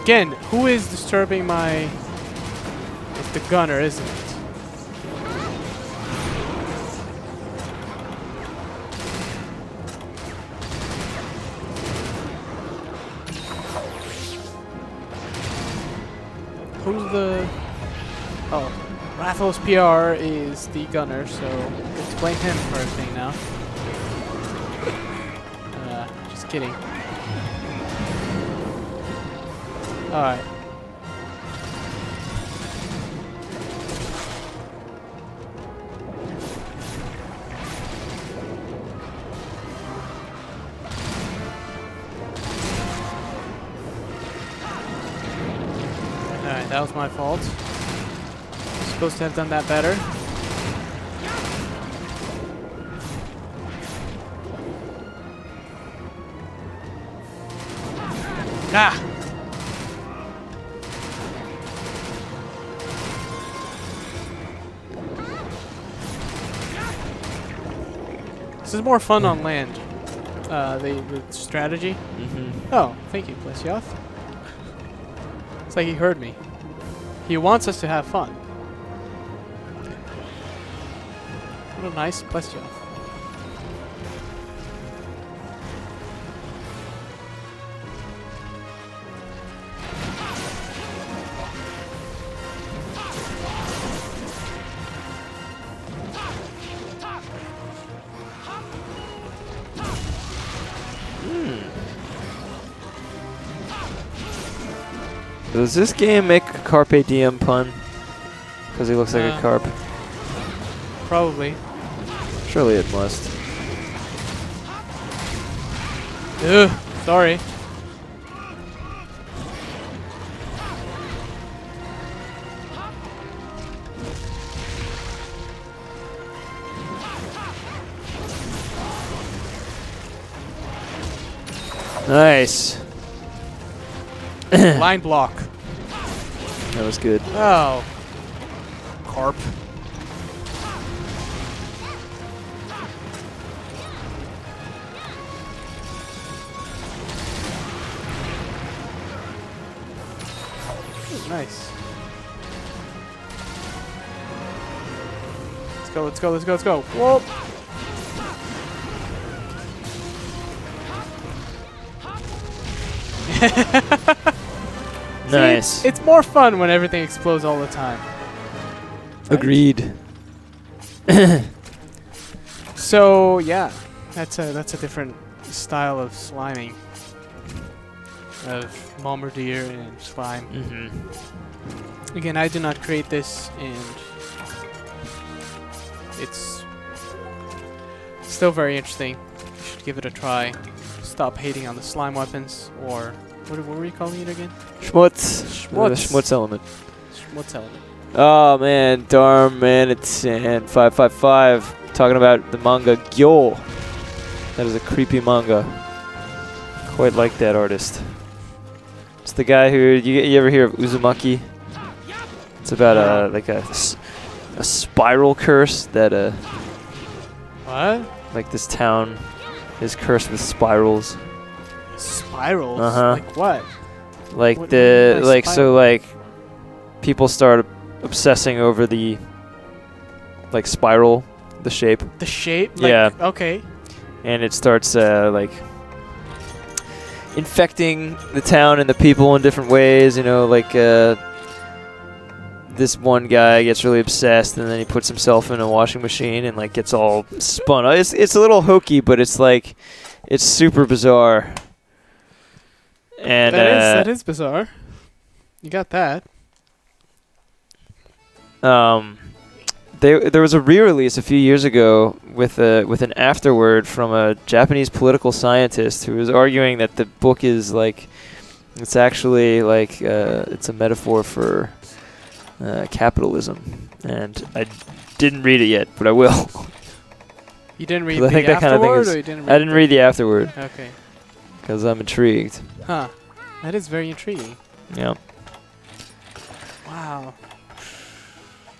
[SPEAKER 2] Again, who is disturbing my... It's the gunner, isn't it? Who's the... Oh, Rathos PR is the gunner, so good to blame him for everything now. Just kidding. Alright. Alright, that was my fault. Supposed to have done that better. Ah! This is more fun on land. The strategy. Oh, thank you, Plesioth. It's like he heard me. He wants us to have fun. What a nice Plesioth.
[SPEAKER 1] Does this game make a Carpe Diem pun? Because he looks like a carp.
[SPEAKER 2] Probably.
[SPEAKER 1] Surely it must.
[SPEAKER 2] Ugh, sorry.
[SPEAKER 1] Nice.
[SPEAKER 2] Line block.
[SPEAKER 1] That was good.
[SPEAKER 2] Oh. Carp. Ooh, nice. Let's go, let's go, let's go, let's go. Whoa.
[SPEAKER 1] Nice.
[SPEAKER 2] See, it's more fun when everything explodes all the time. Right?
[SPEAKER 1] Agreed.
[SPEAKER 2] So yeah, that's a different style of sliming. Of Bombardier and slime. Again, I did not create this, and it's still very interesting. You should give it a try. Stop hating on the slime weapons, or what were you calling it again?
[SPEAKER 1] Schmutz.
[SPEAKER 2] Schmutz.
[SPEAKER 1] Schmutz element.
[SPEAKER 2] Schmutz element.
[SPEAKER 1] Oh man, darn man, it's and 555 talking about the manga Gyo. That is a creepy manga. Quite like that artist. It's the guy who you ever hear of Uzumaki? It's about like a spiral curse that
[SPEAKER 2] What?
[SPEAKER 1] like this town is cursed with spirals.
[SPEAKER 2] Spirals?
[SPEAKER 1] Uh-huh.
[SPEAKER 2] Like what?
[SPEAKER 1] Like
[SPEAKER 2] What
[SPEAKER 1] the
[SPEAKER 2] do you mean by
[SPEAKER 1] like so like people start obsessing over the like spiral, the shape.
[SPEAKER 2] The shape? Like,
[SPEAKER 1] Yeah.
[SPEAKER 2] Okay.
[SPEAKER 1] And it starts like infecting the town and the people in different ways. You know, like this one guy gets really obsessed, and then he puts himself in a washing machine and like gets all spun. It's a little hokey, but it's like it's super bizarre. And
[SPEAKER 2] that is bizarre. You got that.
[SPEAKER 1] There was a re-release a few years ago with an afterword from a Japanese political scientist who was arguing that the book is like it's actually like it's a metaphor for capitalism, and I didn't read it yet, but I will.
[SPEAKER 2] You didn't read
[SPEAKER 1] I
[SPEAKER 2] the
[SPEAKER 1] think that kind of thing
[SPEAKER 2] afterword,
[SPEAKER 1] is,
[SPEAKER 2] or you didn't read
[SPEAKER 1] I didn't read the afterword
[SPEAKER 2] Okay.
[SPEAKER 1] because I'm intrigued.
[SPEAKER 2] Huh. That is very intriguing.
[SPEAKER 1] Yeah.
[SPEAKER 2] Wow.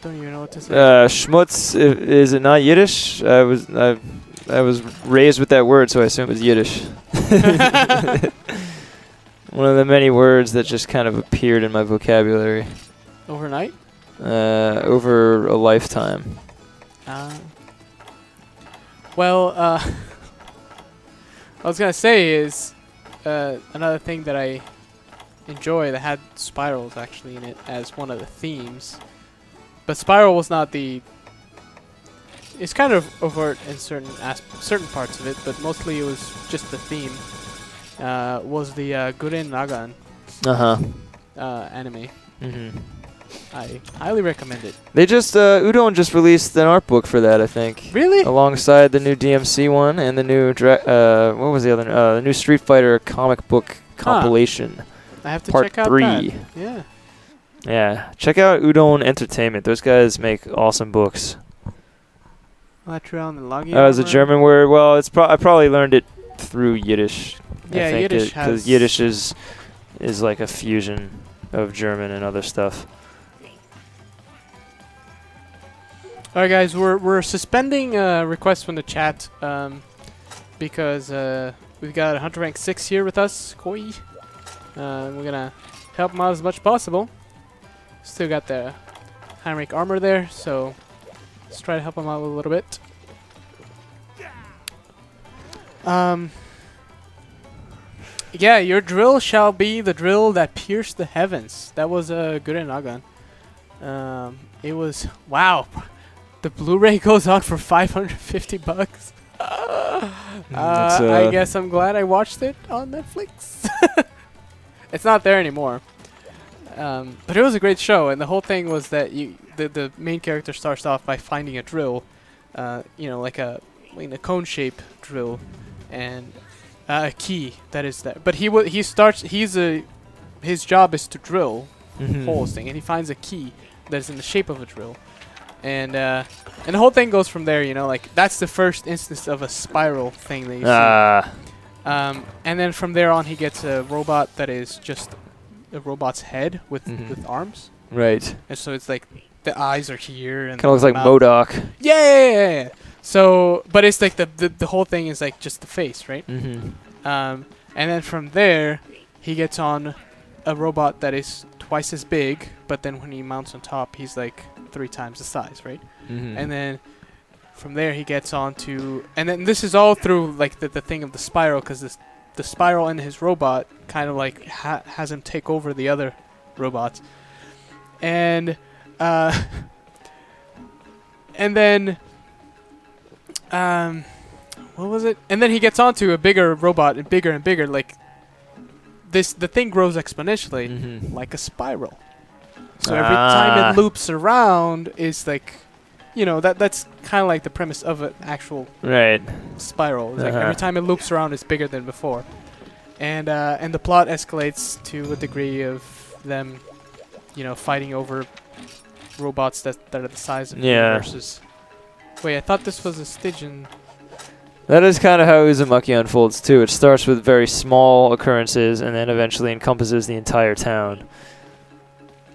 [SPEAKER 2] Don't even know what to say.
[SPEAKER 1] Schmutz, is it not Yiddish? I was raised with that word, so I assume it's Yiddish. One of the many words that just kind of appeared in my vocabulary.
[SPEAKER 2] Overnight?
[SPEAKER 1] Over a lifetime.
[SPEAKER 2] Well, I was gonna say is another thing that I enjoy that had spirals actually in it as one of the themes, but spiral was not the. It's kind of overt in certain parts of it, but mostly it was just the theme. Was the Gurren Lagann anime.
[SPEAKER 1] Mm-hmm.
[SPEAKER 2] I highly recommend it.
[SPEAKER 1] They just Udon just released an art book for that, I think.
[SPEAKER 2] Really?
[SPEAKER 1] Alongside the new DMC one and the new what was the other? The new Street Fighter comic book compilation.
[SPEAKER 2] I have to
[SPEAKER 1] Part
[SPEAKER 2] check out
[SPEAKER 1] 3.
[SPEAKER 2] that. Yeah.
[SPEAKER 1] Yeah, check out Udon Entertainment. Those guys make awesome books.
[SPEAKER 2] Lagiacrus and Lagiacrus.
[SPEAKER 1] That was a German word. Well, it's I probably learned it through Yiddish.
[SPEAKER 2] Yeah,
[SPEAKER 1] I think
[SPEAKER 2] Yiddish
[SPEAKER 1] because Yiddish is like a fusion of German and other stuff.
[SPEAKER 2] All right, guys, we're suspending requests from the chat because we've got Hunter Rank 6 here with us, Koi. We're gonna help him out as much as possible. Still got the high rank armor there, so let's try to help him out a little bit. Yeah, your drill shall be the drill that pierced the heavens. That was Gurren Lagann. It was wow. The Blu-ray goes on for $550. I guess I'm glad I watched it on Netflix. It's not there anymore. But it was a great show, and the whole thing was that the main character starts off by finding a drill, like a cone shape drill, and a key that is that. But his job is to drill holes thing, and he finds a key that is in the shape of a drill. And the whole thing goes from there, like that's the first instance of a spiral thing that you see. And then from there on, he gets a robot that is just a robot's head with arms.
[SPEAKER 1] Right.
[SPEAKER 2] And so it's like the eyes are here and
[SPEAKER 1] kind of looks like MODOK.
[SPEAKER 2] Yeah. So, but it's like the whole thing is like just the face, right? And then from there, he gets on a robot that is twice as big, but then when he mounts on top, he's like 3 times the size, right? And then from there he gets on to, and then this is all through like the thing of the spiral, because the spiral in his robot kind of like has him take over the other robots, and then what was it? And then he gets onto a bigger robot and bigger, like the thing grows exponentially, like a spiral. So every time it loops around, is like, that's kind of like the premise of an actual spiral. It's like every time it loops around, it's bigger than before, and the plot escalates to a degree of them, fighting over robots that are the size of universes. Wait, I thought this was a Stygian.
[SPEAKER 1] That is kind of how Uzumaki unfolds too. It starts with very small occurrences and then eventually encompasses the entire town.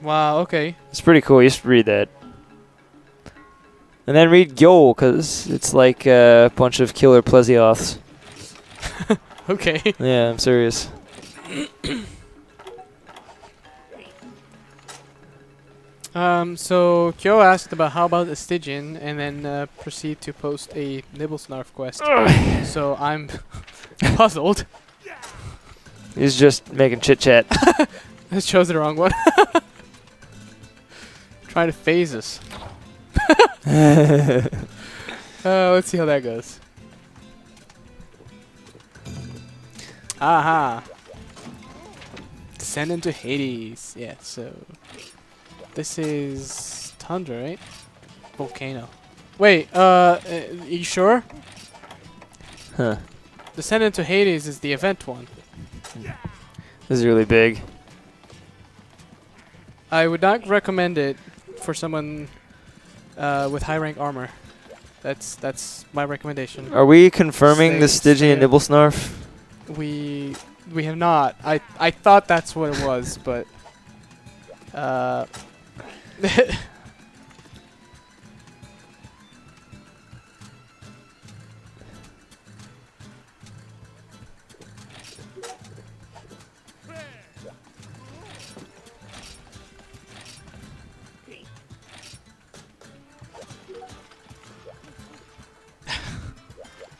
[SPEAKER 2] Wow, okay.
[SPEAKER 1] It's pretty cool. You should read that. And then read Gyol, because it's like a bunch of killer plesioths.
[SPEAKER 2] Okay.
[SPEAKER 1] Yeah, I'm serious.
[SPEAKER 2] So Kyo asked about how about a Stygian, and then proceed to post a Nibblesnarf quest. So I'm puzzled.
[SPEAKER 1] He's just making chit-chat.
[SPEAKER 2] I chose the wrong one. Trying to phase us. Let's see how that goes. Aha! Descend into Hades. Yeah, so this is Tundra, right? Volcano. Wait, you sure?
[SPEAKER 1] Huh.
[SPEAKER 2] Descend into Hades is the event one.
[SPEAKER 1] This is really big.
[SPEAKER 2] I would not recommend it for someone with high rank armor. That's my recommendation.
[SPEAKER 1] Are we confirming the Stygian Nibblesnarf?
[SPEAKER 2] We have not. I thought that's what it was, but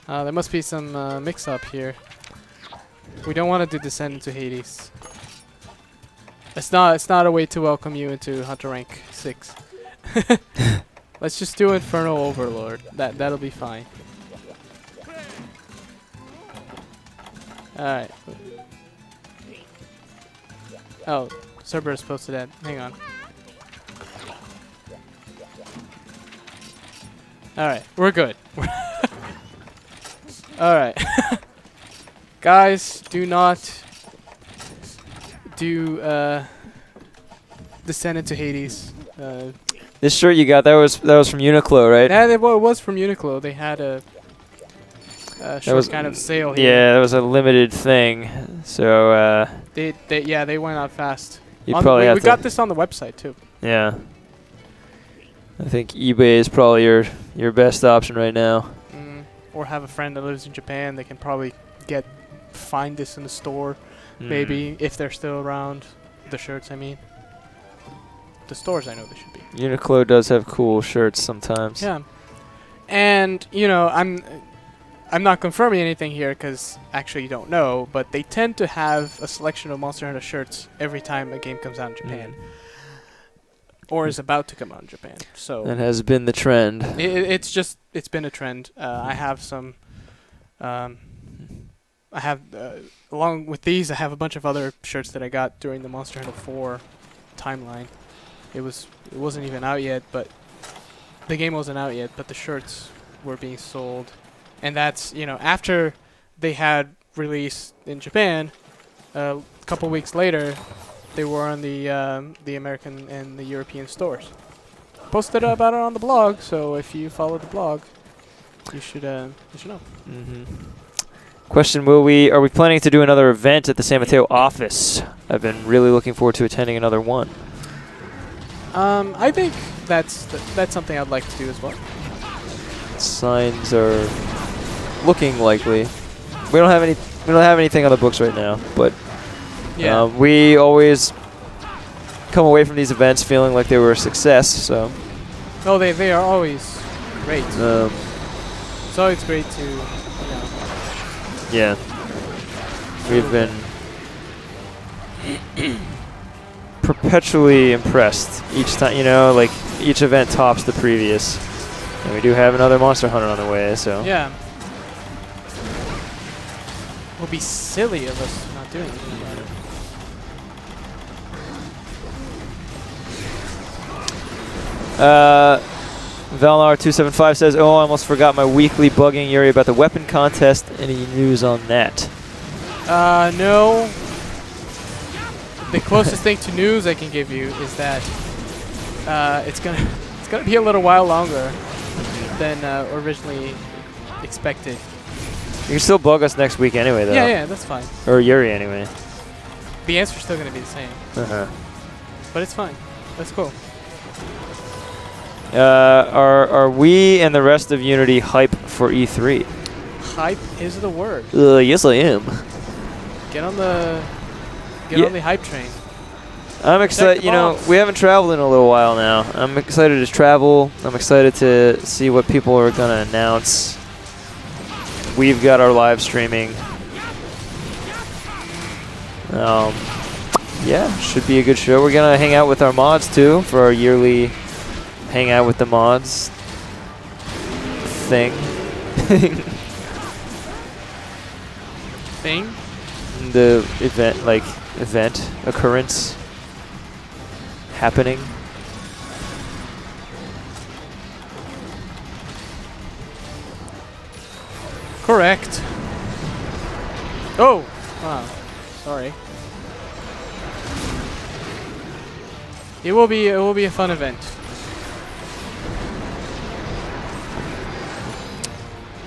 [SPEAKER 2] There must be some mix-up here. We don't want to do Descent into Hades. It's not a way to welcome you into Hunter Rank 6. Let's just do Inferno Overlord. That'll be fine. Alright. Oh, Cerberus posted that. Hang on. Alright, we're good. Alright. Guys, do not do Descent into Hades.
[SPEAKER 1] This shirt you got, that was from Uniqlo, right?
[SPEAKER 2] Yeah, it was from Uniqlo. They had a short kind of sale here.
[SPEAKER 1] Yeah, that was a limited thing. So
[SPEAKER 2] they went out fast.
[SPEAKER 1] We got
[SPEAKER 2] this on the website too.
[SPEAKER 1] Yeah. I think eBay is probably your best option right now.
[SPEAKER 2] Or have a friend that lives in Japan. They can probably find this in the store, maybe, if they're still around. The shirts, I mean. The stores, I know they should be.
[SPEAKER 1] Uniqlo does have cool shirts sometimes.
[SPEAKER 2] Yeah. And, you know, I'm not confirming anything here because actually you don't know, but they tend to have a selection of Monster Hunter shirts every time a game comes out in Japan. Or is about to come out in Japan. So
[SPEAKER 1] that has been the trend.
[SPEAKER 2] It's been a trend. I have some along with these I have a bunch of other shirts that I got during the Monster Hunter 4 timeline. It wasn't even out yet, but the game wasn't out yet, but the shirts were being sold. And that's, you know, after they had released in Japan, a couple weeks later, they were on the American and the European stores. Posted about it on the blog, so if you follow the blog, you should know.
[SPEAKER 1] Question: are we planning to do another event at the San Mateo office? I've been really looking forward to attending another one.
[SPEAKER 2] I think that's something I'd like to do as well.
[SPEAKER 1] Signs are looking likely. We don't have anything on the books right now, but
[SPEAKER 2] yeah,
[SPEAKER 1] we always come away from these events feeling like they were a success. So.
[SPEAKER 2] Oh, they are always great. It's always great to, you know.
[SPEAKER 1] Yeah. We've been perpetually impressed each time. You know, like each event tops the previous, and we do have another Monster Hunter on the way. So.
[SPEAKER 2] Yeah. It would be silly of us not doing anything about it.
[SPEAKER 1] Valnar275 says, "Oh, I almost forgot my weekly bugging Yuri about the weapon contest. Any news on that?"
[SPEAKER 2] No. The closest thing to news I can give you is that it's gonna be a little while longer than originally expected.
[SPEAKER 1] You can still bug us next week anyway, though.
[SPEAKER 2] Yeah, that's fine.
[SPEAKER 1] Or Yuri anyway.
[SPEAKER 2] The answer's still gonna be the same. But it's fine. That's cool.
[SPEAKER 1] Are we and the rest of Unity hype for E3?
[SPEAKER 2] Hype is the word.
[SPEAKER 1] Yes, I am.
[SPEAKER 2] Get on the hype train.
[SPEAKER 1] I'm excited. You know, we haven't traveled in a little while now. I'm excited to travel. I'm excited to see what people are gonna announce. We've got our live streaming. Yeah, should be a good show. We're gonna hang out with our mods too for our yearly hang out with the mods thing.
[SPEAKER 2] Thing?
[SPEAKER 1] The event occurrence happening.
[SPEAKER 2] Correct. Oh, wow. Sorry. It will be a fun event.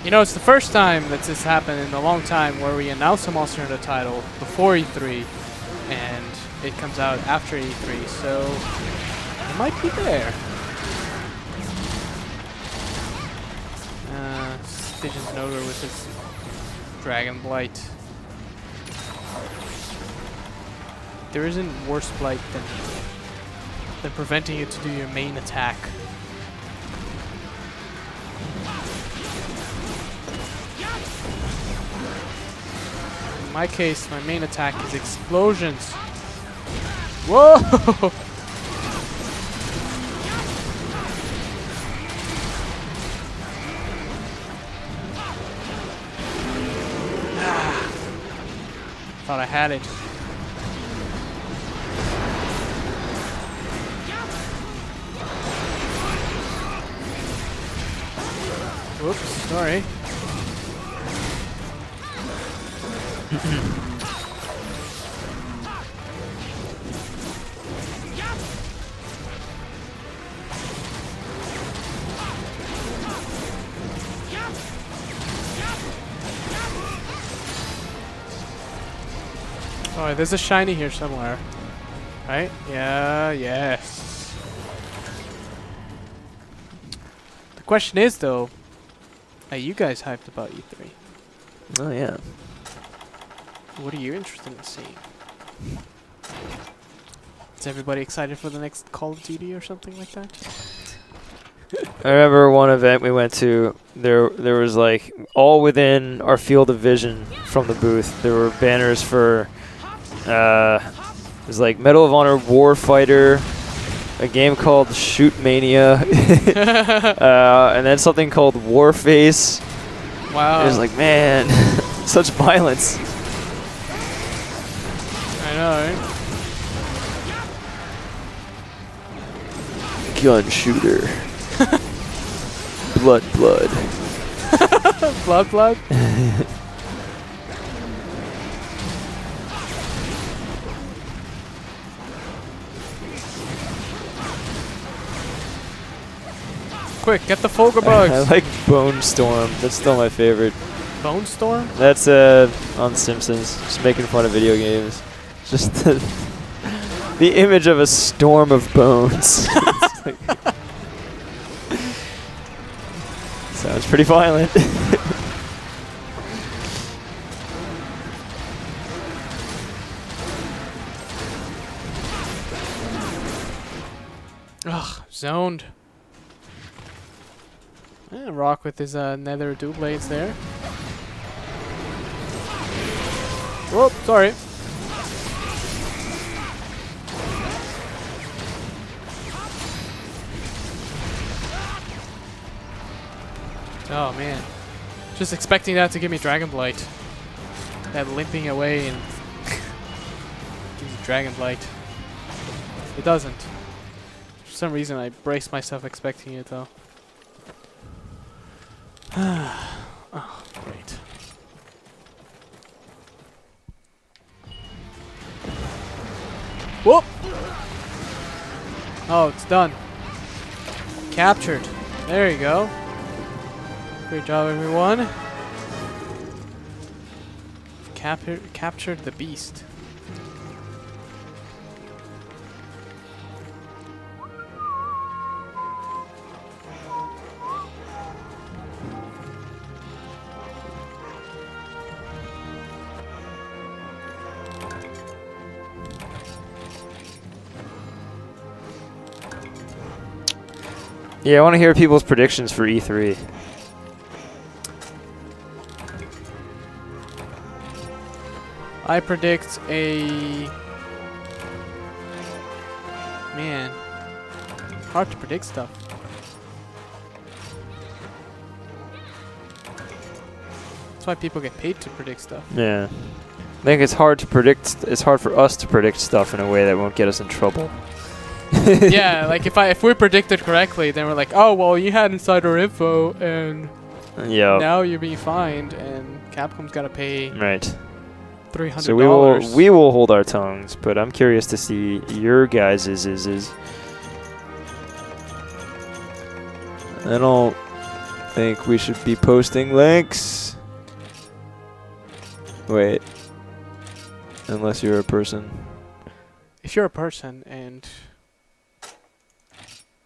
[SPEAKER 2] You know, it's the first time that this happened in a long time where we announce a Monster Hunter title before E3 and it comes out after E3, so it might be there. Stygian's Noder with his Dragon Blight. There isn't worse blight than preventing you to do your main attack. in my case, my main attack is explosions. Whoa! Thought I had it. Whoops, sorry. Oh, there's a shiny here somewhere. Right? Yeah, yes. The question is, though, are you guys hyped about E3?
[SPEAKER 1] Oh, yeah.
[SPEAKER 2] What are you interested in seeing? Is everybody excited for the next Call of Duty or something like that?
[SPEAKER 1] I remember one event we went to, there was like, all within our field of vision from the booth, there were banners for, it was like Medal of Honor Warfighter, a game called Shoot Mania, and then something called Warface.
[SPEAKER 2] Wow.
[SPEAKER 1] It was like, man, such violence.
[SPEAKER 2] I know, right?
[SPEAKER 1] Gun shooter. Blood.
[SPEAKER 2] blood? Quick, get the Folger bugs.
[SPEAKER 1] I like Bone Storm. That's still my favorite.
[SPEAKER 2] Bone Storm?
[SPEAKER 1] That's on Simpsons, just making fun of video games. Just the image of a storm of bones. Sounds pretty violent.
[SPEAKER 2] Ugh, zoned. Yeah, Rock with his nether dual blades there. Whoop, sorry. Oh man. Just expecting that to give me Dragon Blight. That limping away and gives you Dragon Blight. It doesn't. For some reason I braced myself expecting it though. Oh, great. Whoop! Oh, it's done. Captured. There you go. Great job, everyone. Captured the beast.
[SPEAKER 1] Yeah, I want to hear people's predictions for E3.
[SPEAKER 2] I predict a... Man. Hard to predict stuff. That's why people get paid to predict stuff.
[SPEAKER 1] Yeah. I think it's hard to predict. It's hard for us to predict stuff in a way that won't get us in trouble.
[SPEAKER 2] Yeah, like if we predicted correctly, then we're like, oh well, you had insider info, and now you're being fined, and Capcom's got to pay $300.
[SPEAKER 1] So we will hold our tongues, but I'm curious to see your guys' is. I don't think we should be posting links. Wait. Unless you're a person.
[SPEAKER 2] If you're a person and...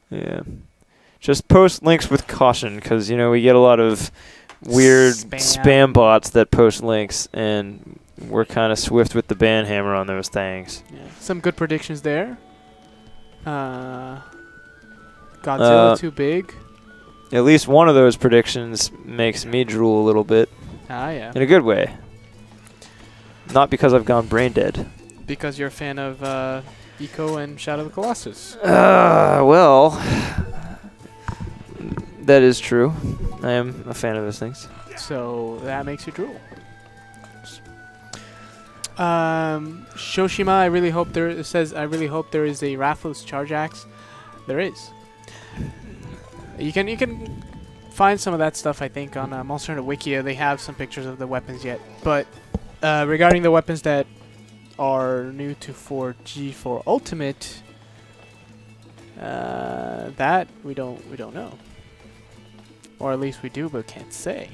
[SPEAKER 1] Yeah. Just post links with caution, because, you know, we get a lot of weird spam bots that post links, and we're kind of swift with the ban hammer on those things.
[SPEAKER 2] Yeah. Some good predictions there. Godzilla too big.
[SPEAKER 1] At least one of those predictions makes me drool a little bit.
[SPEAKER 2] Ah, yeah.
[SPEAKER 1] In a good way. Not because I've gone brain dead.
[SPEAKER 2] Because you're a fan of Eco and Shadow of the Colossus.
[SPEAKER 1] Well, that is true. I am a fan of those things.
[SPEAKER 2] So that makes you drool. Shoshima, I really hope there. It says, I really hope there is a Rathalos charge axe. There is. You can find some of that stuff, I think, on Monster Hunter Wikia. They have some pictures of the weapons yet. But regarding the weapons that are new to 4G4 Ultimate, that we don't know. Or at least we do, but can't say.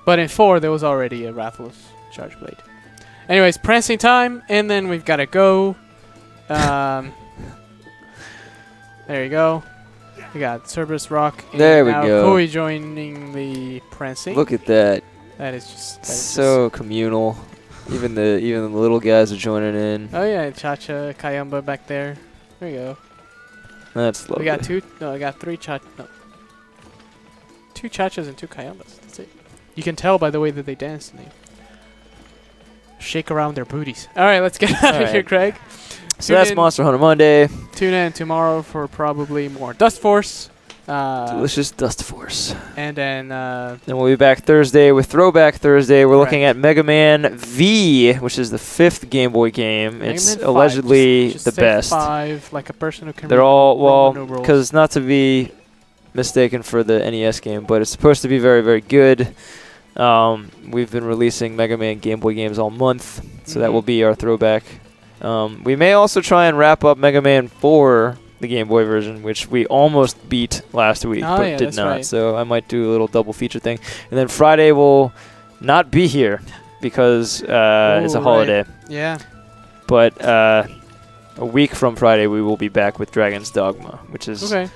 [SPEAKER 2] But in 4, there was already a Rathalos charge blade. Anyways, prancing time, and then we've got to go. There you go. We got Cerberus Rock. And
[SPEAKER 1] there we
[SPEAKER 2] now
[SPEAKER 1] go.
[SPEAKER 2] Koi joining the prancing.
[SPEAKER 1] Look at that.
[SPEAKER 2] That is just
[SPEAKER 1] so communal. Even the little guys are joining in.
[SPEAKER 2] Oh yeah, Chacha, Kayamba back there. There you go.
[SPEAKER 1] That's lovely.
[SPEAKER 2] We got two. No, I got three No. 2 Chachas and 2 Kayambas. That's it. You can tell by the way that they dance and they shake around their booties. All right, let's get out of here, Craig.
[SPEAKER 1] So that's Monster Hunter Monday.
[SPEAKER 2] Tune in tomorrow for probably more Dust Force.
[SPEAKER 1] Delicious Dust Force.
[SPEAKER 2] And then
[SPEAKER 1] we'll be back Thursday with Throwback Thursday. We're looking at Mega Man V, which is the 5th Game Boy game. It's allegedly
[SPEAKER 2] just
[SPEAKER 1] the best.
[SPEAKER 2] 5, like a person who can.
[SPEAKER 1] They're all, well, because not to be mistaken for the NES game, but it's supposed to be very, very good. We've been releasing Mega Man Game Boy games all month, so that will be our throwback. We may also try and wrap up Mega Man 4, the Game Boy version, which we almost beat last week, but did not. Right. So I might do a little double feature thing. And then Friday will not be here because it's a holiday.
[SPEAKER 2] Right. Yeah.
[SPEAKER 1] But a week from Friday, we will be back with Dragon's Dogma, which is a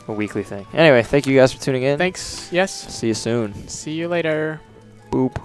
[SPEAKER 1] weekly thing. Anyway, thank you guys for tuning in.
[SPEAKER 2] Thanks. Yes.
[SPEAKER 1] See you soon.
[SPEAKER 2] See you later.
[SPEAKER 1] Boop.